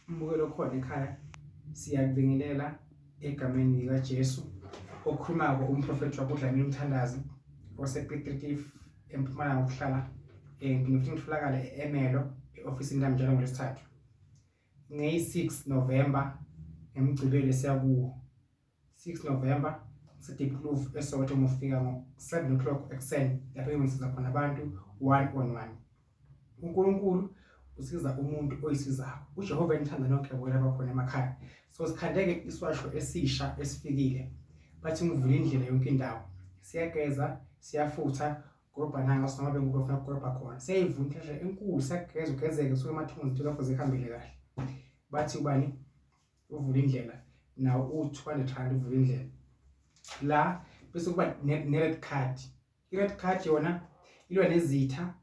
Umbukelo khona ekhaya siyakubingelela egameni likaJesu okhulumako umprofeti wakuDlamini Mthandazi osePiet Retief eMpumalanga ukuhlala ngifuna ukutholakala eMelo e-ofisini lami njalo ngoLwesithathu ngeyi-6 November emgcibelo siyakuwo 6 November Diepkloof eSoweto mufika ngo-7 o'clock ekuseni lapho engisiza khona abantu 1-on-1. uNkulunkulu usiza umuntu oyisizako. uJehova enithanda nonke bona abakhona emakhaya. So sikhandeke iswasho esisha esifikile. Bathi ngivula indlela yonke indawo. Siyageza, siyafutha, gorobha nanga singabe ngokufuna ukugorobha khona. Siyayivuna inhlanhla enkulu, siyageza ugezeke suke emathunzi zakho zihambile kahle. Bathi ubani uvula indlela nawo u200 uvula indlela. La bese kuba ne-red card. I-red card yona ilwa nezitha,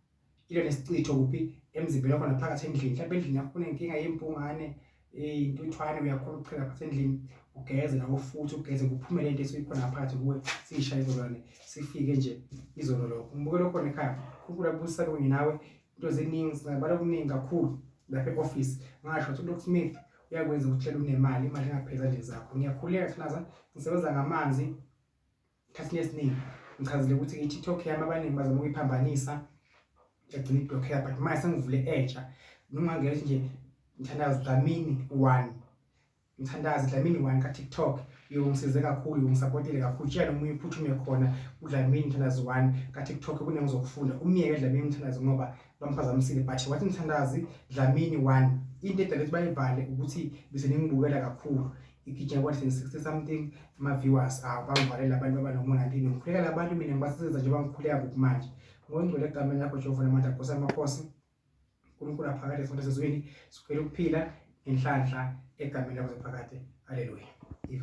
ilwa nesicitho kuphi emzimbeni wakho naphakathi endlini. Mhlawumbe endlini yakho unenkinga yempungane, intuthwane uyakhona ukuchela phakathi endlini, ugeze nawo futhi ugeze kuphume lento eseyikhona ngaphakathi kuwe siyishaye izolwane sifike nje izolo lokho. Umbukelo khona ekhaya uNkulunkulu abusisane kunye nawe into ziningi singabala okuningi kakhulu lapha e-office. Ngasho ukuthi uDr Smith uyakwenza ukuthi hlele unemali, imali engapheza nje zakho. Ngiyakhuleka Hlaza, ngisebenza ngamanzi isikhathi esiningi. Ngichazile ukuthi i-TikTok yami abaningi bazama ukuyiphambanisa yagcina iblock but manje sengivule entsha. Noma ngeke nje Mthandazi Dlamini 1. Mthandazi Dlamini 1 ka-TikTok uyongisize kakhulu, uyongisupportile kakhulu. Tshela nomunye uphuthume khona uDlamini Mthandazi 1 ka-TikTok kuningi uzokufunda. Umyeke Dlamini Mthandazi ngoba bamphazamisile but wathi Mthandazi Dlamini 1. Into edala ukuthi bayivale ukuthi bese ningibukela kakhulu. Igijima kwathi 60 something ama-viewers bangivalela abantu abano-19. Ngikhuleka labantu mina ngibasiza nje bangikhuleka ngokumanje. Ngongcwele egameni lakho Jehova namandla Nkosi amakhosi. uNkulunkulu aphakade esifunda sezweni sikhwele ukuphila inhlanhla egameni lakho phakade. Haleluya.